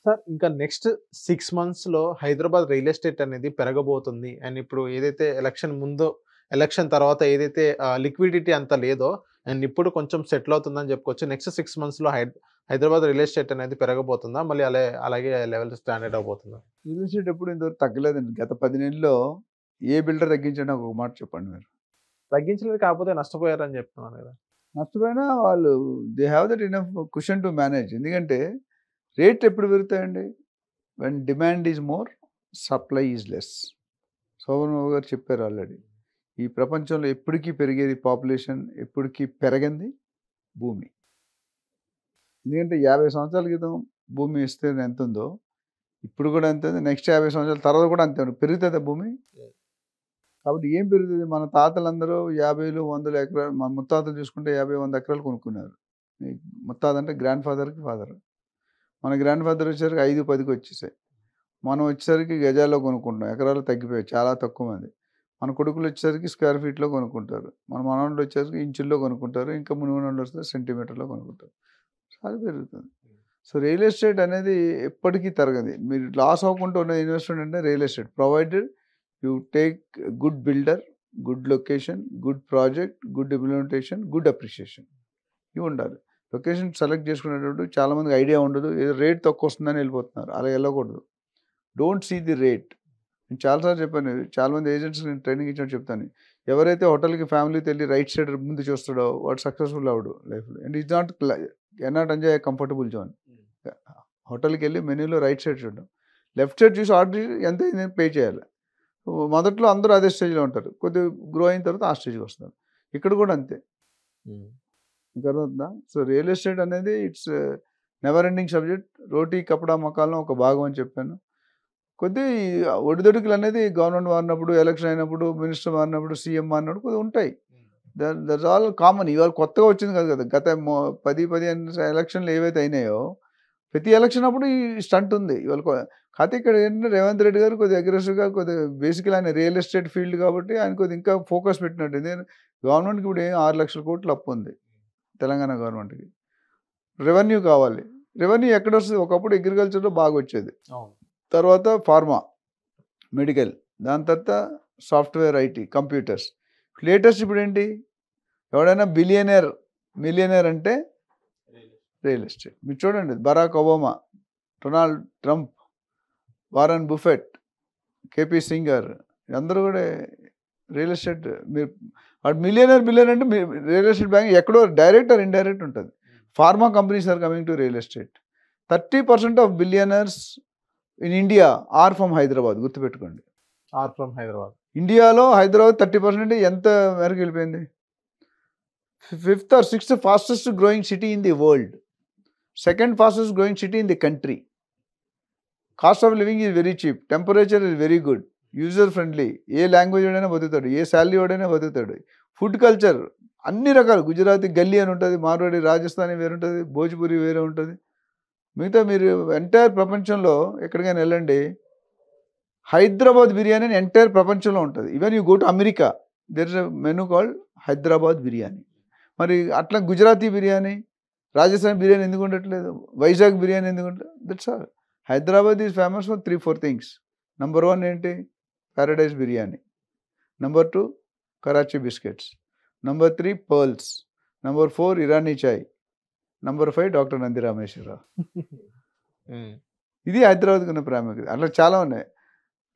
Sir ఇంకా next 6 మంత్స్‌లో Hyderabad real estate అనేది పెరగబోతుంది. అండ్ ఇప్పుడు ఏదైతే ఎలక్షన్ ముందో, ఎలక్షన్ తర్వాత ఏదైతే లిక్విడిటీ అంత లేదో అండ్ ఇప్పుడు కొంచెం సెటిల్ అవుతుందని చెప్పుకోవచ్చు. నెక్స్ట్ 6 మంత్స్‌లో హైదరాబాద్ రియల్ ఎస్టేట్ అనేది పెరగబోతుందా? మళ్ళీ అలాగే లెవెల్ స్టాండర్డ్ అవ్వబోతుందా? రియల్ ఎస్టేట్ ఎప్పుడు ఇంతవరకు తగ్గలేదండి. గత 10 నెలల్లో ఏ బిల్డర్ తగ్గించాడో నాకు ఒక మాట చెప్పండి మీరు. తగ్గించలేదు కాకపోతే నష్టపోయారని చెప్తున్నారు కదా! నష్టపోయినా వాళ్ళు they have that enough cushion to manage. ఎందుకంటే రేట్లు ఎప్పుడు పెరుగుతాయండి? When demand is more, supply is less. Shobhan Babu garu చెప్పారు ఆల్రెడీ. ఈ ప్రపంచంలో ఎప్పటికీ పెరిగేది పాపులేషన్, ఎప్పటికీ పెరగంది భూమి. ఎందుకంటే 50 సంవత్సరాల క్రితం భూమి విస్తీర్ణం ఎంత ఉందో ఇప్పుడు కూడా అంతే ఉంది. నెక్స్ట్ 50 సంవత్సరాల తర్వాత కూడా అంతే ఉంది. పెరుగుతుందా భూమి? కాబట్టి ఏం పెరుగుతుంది? మన తాతలందరూ 50లు, 100లు ఎకరాలు, మన ముత్తాతలు చూసుకుంటే 50, 100 ఎకరాలు కొనుక్కున్నారు. ఈ ముత్తాత అంటే గ్రాండ్ ఫాదర్‌కి ఫాదర్. మన గ్రాండ్ ఫాదర్ వచ్చేసరికి 5, 10కి వచ్చేసాయి. మనం వచ్చేసరికి గజాల్లో కొనుక్కుంటాం. ఎకరాలు తగ్గిపోయాయి. చాలా తక్కువ మంది. మన కొడుకులు వచ్చేసరికి స్క్వేర్ ఫీట్‌లో కొనుక్కుంటారు. మన మనవళ్ళు వచ్చేసరికి ఇంచుల్లో కొనుక్కుంటారు. ఇంకా మునిమనోళ్ళు వస్తే సెంటీమీటర్‌లో కొనుక్కుంటారు. అది పెరుగుతుంది. సో రియల్ ఎస్టేట్ అనేది ఎప్పటికీ తరగది. మీరు లాస్ అవ్వకుండా ఉన్న ఇన్వెస్ట్‌మెంట్ అంటే real estate. Provided you take good builder, good location, good project, good implementation, good appreciation. ఇవి ఉండాలి. లొకేషన్ సెలెక్ట్ చేసుకునేటప్పుడు చాలామందికి ఐడియా ఉండదు. ఏదో రేట్ తక్కువ వస్తుందని వెళ్ళిపోతున్నారు. అలా వెళ్ళకూడదు. Don't see the rate. నేను చాలాసార్లు చెప్పాను. చాలామంది ఏజెంట్స్‌కి నేను ట్రైనింగ్ ఇచ్చినప్పుడు చెప్తాను. ఎవరైతే హోటల్‌కి ఫ్యామిలీతో వెళ్ళి రైట్ సైడ్ ముందు చూస్తాడో వాడు సక్సెస్‌ఫుల్ అవ్వడు లైఫ్‌లో. And is not cannot enjoy a comfortable zone. హోటల్‌కి వెళ్ళి మెనూలో రైట్ సైడ్ చూడడం. లెఫ్ట్ సైడ్ చూసి ఆర్డర్ ఎంత అయిందని పే చేయాలి. మొదట్లో అందరూ అదే స్టేజ్‌లో ఉంటారు. కొద్దిగా గ్రో అయిన తర్వాత ఆ స్టేజ్‌కి వస్తారు. ఇక్కడ కూడా అంతే. మీకు అర్థమవుతుందా? సో రియల్ ఎస్టేట్ అనేది ఇట్స్ నెవర్ ఎండింగ్ సబ్జెక్ట్. రోటీ కపడా మకాలం ఒక భాగం అని చెప్పాను. ఒడిదుడుకులు అనేది గవర్నమెంట్ మారినప్పుడు, ఎలక్షన్ అయినప్పుడు, మినిస్టర్ మారినప్పుడు, సీఎం మారినప్పుడు కొద్దిగా ఉంటాయి. That's all common. ఇవాళ కొత్తగా వచ్చింది కాదు కదా. గత 10, 15 ఎలక్షన్లు ఏవైతే అయినాయో ప్రతి ఎలక్షన్ అప్పుడు ఈ స్టంట్ ఉంది. ఇవాళ కాకపోతే ఇక్కడ ఏంటంటే రేవంత్ రెడ్డి గారు కొద్దిగా అగ్రెసివ్‌గా కొద్దిగా బేసికల్లీ ఆయన రియల్ ఎస్టేట్ ఫీల్డ్ కాబట్టి ఆయన కొద్దిగా ఇంకా ఫోకస్ పెట్టినట్టు. ఎందుకంటే గవర్నమెంట్‌కి ఇప్పుడు 6,00,000 కోట్ల అప్పు ఉంది తెలంగాణ గవర్నమెంట్‌కి. రెవెన్యూ కావాలి. రెవెన్యూ ఎక్కడొస్తది? ఒకప్పుడు అగ్రికల్చర్‌లో బాగా వచ్చేది. తర్వాత ఫార్మా, మెడికల్, దాని తర్వాత సాఫ్ట్‌వేర్, ఐటీ, కంప్యూటర్స్. లేటెస్ట్ ఇప్పుడేంటి? ఎవడైనా బిలియనేర్, మిలియనేర్ అంటే రియల్ ఎస్టేట్. మీరు చూడండి Barack Obama, Donald Trump, Warren Buffett, KP Singh garu అందరూ కూడా రియల్ ఎస్టేట్. మీరు వాడు మిలియనేర్, బిలియనేర్ అంటే రియల్ ఎస్టేట్ బ్యాంక్ ఎక్కడో డైరెక్ట్ ఆర్ ఇండైరెక్ట్ ఉంటుంది. Pharma companies are coming to real estate. 30% of billionaires in India are from Hyderabad. గుర్తుపెట్టుకోండి. Are from Hyderabad. ఇండియాలో హైదరాబాద్ 30% ఎంత మేరకు వెళ్ళిపోయింది? 5th or 6th fastest growing city in the world. 2nd fastest growing city in the country. Cost of living is very cheap. Temperature is very good. User friendly. A language వాడైనా బతుకుతాడు. ఏ salary వాడైనా బతుకుతాడు. Food culture అన్ని రకాలు. గుజరాతీ గల్లీ అని ఉంటుంది, మార్వాడి రాజస్థానీ వేరు ఉంటుంది, భోజ్పురి వేరే ఉంటుంది. మిగతా మీరు ఎంటైర్ ప్రపంచంలో ఎక్కడికైనా వెళ్ళండి, హైదరాబాద్ బిర్యానీ అని ఎంటైర్ ప్రపంచంలో ఉంటుంది. Even you go to America there is a menu called Hyderabad biryani. మరి అట్లా గుజరాతీ బిర్యానీ, రాజస్థాన్ బిర్యానీ ఎందుకు ఉండట్లేదు? వైజాగ్ బిర్యానీ ఎందుకు ఉండట్లేదు? That's all. Hyderabad is famous for 3, 4 things. Number 1 ఏంటి? Paradise biryani. Number 2 Karachi biscuits. Number 3 pearls. Number 4 Irani chai. Number 5 doctor Nandi Rameshwararao. ఇది హైదరాబాద్కి ఉన్న ప్రాముఖ్యత. అట్లా చాలా ఉన్నాయి.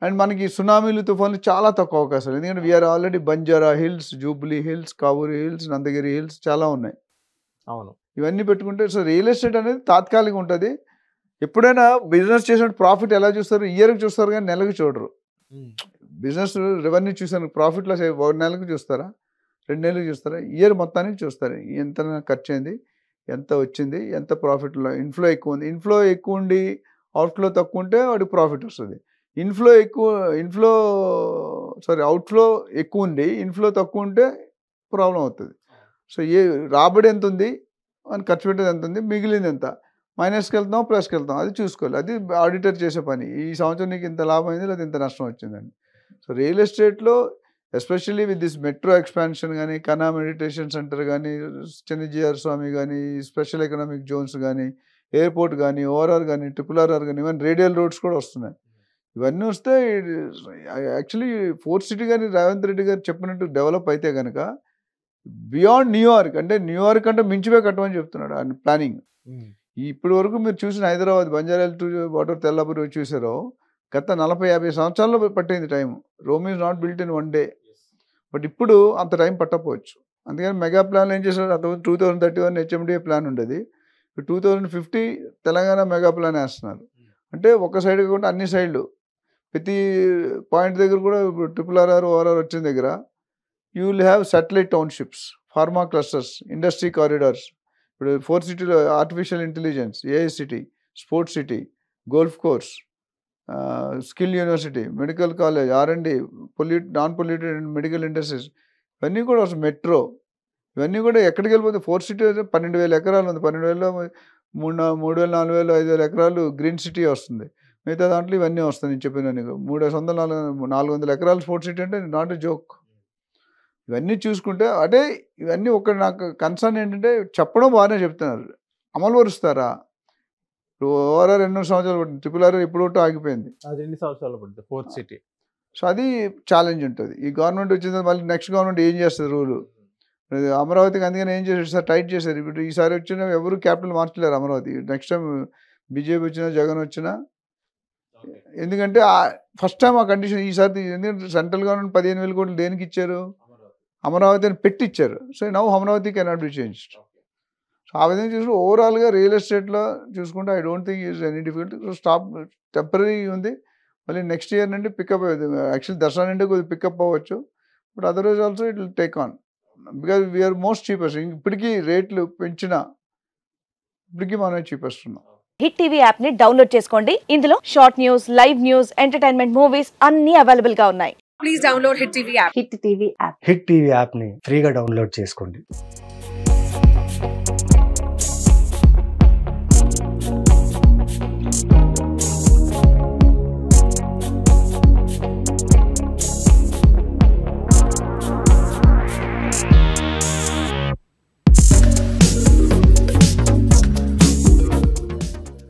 అండ్ మనకి సునామీలు, తుఫాన్లు చాలా తక్కువ అవకాశాలు. ఎందుకంటే we're already Banjara Hills, Jubilee Hills, Kavuri Hills, Nandagiri Hills చాలా ఉన్నాయి. అవును. ఇవన్నీ పెట్టుకుంటే సో రియల్ ఎస్టేట్ అనేది తాత్కాలికంగా ఉంటుంది. ఎప్పుడైనా బిజినెస్ చేసినప్పుడు ప్రాఫిట్ ఎలా చూస్తారు? ఇయర్కి చూస్తారు కానీ నెలకు చూడరు. బిజినెస్ రెవెన్యూ చూసాను ప్రాఫిట్లో 1 నెలకు చూస్తారా? 2 నెలలకు చూస్తారా? ఇయర్ మొత్తానికి చూస్తారు. ఎంత ఖర్చు అయింది, ఎంత వచ్చింది, ఎంత ప్రాఫిట్లో. ఇన్ఫ్లో ఎక్కువ ఉంది. ఇన్ఫ్లో ఎక్కువ ఉండి అవుట్ఫ్లో తక్కువ ఉంటే వాడికి ప్రాఫిట్ వస్తుంది. అవుట్ఫ్లో ఎక్కువ ఉండి ఇన్ఫ్లో తక్కువ ఉంటే ప్రాబ్లం అవుతుంది. సో రాబడి ఎంత ఉంది, అని ఖర్చు పెట్టేది ఎంత ఉంది, మిగిలింది ఎంత, మైనస్కి వెళ్తాం, ప్లస్కి వెళ్తాం, అది చూసుకోవాలి. అది ఆడిటర్ చేసే పని. ఈ సంవత్సరం నీకు ఇంత లాభం అయింది లేదా ఇంత నష్టం వచ్చిందని. సో రియల్ ఎస్టేట్లో especially with this metro expansion కానీ, కన్నా మెడిటేషన్ సెంటర్ కానీ, చెన్నజీఆర్ స్వామి కానీ, స్పెషల్ ఎకనామిక్ జోన్స్ కానీ, ఎయిర్పోర్ట్ కానీ, ఓఆర్ఆర్ కానీ, RRR కానీ, ఈవెన్ రేడియల్ రోడ్స్ కూడా వస్తున్నాయి. ఇవన్నీ వస్తే యాక్చువల్లీ ఫోర్త్ సిటీ కానీ రేవంత్ రెడ్డి గారు చెప్పినట్టు డెవలప్ అయితే కనుక బియాండ్ న్యూయార్క్, అంటే న్యూయార్క్ అంటే మించిపోయి కట్టమని చెప్తున్నాడు ఆయన ప్లానింగ్. ఇప్పటి వరకు మీరు చూసిన హైదరాబాద్ బంజారాల్ టు వాటర్ తెల్లాపూర్ చూసారో గత 40-50 సంవత్సరాల్లో పట్టింది time. Rome is not built in one day. But ఇప్పుడు అంత టైం పట్టకపోవచ్చు. అందుకని మెగా ప్లాన్ ఏం చేశారు, అంతకుముందు 2031 HMDA ప్లాన్ ఉండేది. 2050 తెలంగాణ మెగా ప్లాన్ వేస్తున్నారు. అంటే ఒక సైడ్ కాకుండా అన్ని సైడ్లు ప్రతి పాయింట్ దగ్గర కూడా RRR ORR వచ్చిన దగ్గర you will have satellite townships, pharma clusters, industry corridors. ఇప్పుడు ఫోర్త్ సిటీలో artificial intelligence, AI city, sports city, golf course, skill university, medical college, R&D, non polluted medical industries, ఇవన్నీ కూడా వస్తుంది. మెట్రో, ఇవన్నీ కూడా ఎక్కడికి వెళ్ళిపోతే ఫోర్త్ సిటీ 12,000 ఎకరాలు ఉంది. 12,000లో 3,000, 4,000, 5,000 ఎకరాలు గ్రీన్ సిటీ వస్తుంది. మిగతా దాంట్లో ఇవన్నీ వస్తాయి. నేను చెప్పిన నీకు 400 ఎకరాలు స్పోర్ట్స్ సిటీ అంటే నాట్ ఎ జోక్. ఇవన్నీ చూసుకుంటే అంటే ఇవన్నీ ఒక నాకు కన్సర్న్ ఏంటంటే చెప్పడం బాగానే చెప్తున్నారు, అమలు పరుస్తారా? ఇప్పుడు ORR ఎన్నో సంవత్సరాలు పడుతుంది, RRR ఎప్పుడోటో ఆగిపోయింది. అది ఎన్ని సంవత్సరాలు పడుతుంది ఫోర్త్ సిటీ? సో అది ఛాలెంజ్ ఉంటుంది. ఈ గవర్నమెంట్ వచ్చిన మళ్ళీ నెక్స్ట్ గవర్నమెంట్ ఏం చేస్తుంది రూలు? అమరావతికి అందుకని ఏం చేశారు సార్, టైట్ చేశారు. ఇప్పుడు ఈసారి వచ్చిన ఎవరు క్యాపిటల్ మార్చలేరు అమరావతి. నెక్స్ట్ టైం బీజేపీ వచ్చినా జగన్ వచ్చినా, ఎందుకంటే ఫస్ట్ టైం ఆ కండిషన్ ఈసారి. ఎందుకంటే సెంట్రల్ గవర్నమెంట్ 15,000 కోట్లు దేనికి ఇచ్చారు? అమరావతిని పెట్టిచ్చారు. So now Amaravati cannot be changed. So ఆ విధంగా చూసుకుంటే ఓవరాల్గా రియల్ ఎస్టేట్లో చూసుకుంటే I don't think is any difficult. Stop temporary ఉంది. మళ్ళీ నెక్స్ట్ ఇయర్ నుండి పికప్ అవుతుంది. యాక్చువల్లీ దసరా నుండి కొద్దిగా పికప్ అవ్వచ్చు. But otherwise also it will take on because we are most cheapest. ఇప్పటికీ రేట్లు పెంచినా ఇప్పటికీ మనమే చీపెస్ట్ ఉన్నాం. హిట్ టీవీ యాప్ ని డౌన్లోడ్ చేసుకోండి. ఇందులో short news, live news, entertainment movies అన్ని అవైలబుల్ గా ఉన్నాయి. Please download hit TV app. Hit TV app ని ఫ్రీగా డౌన్లోడ్ చేసుకోండి.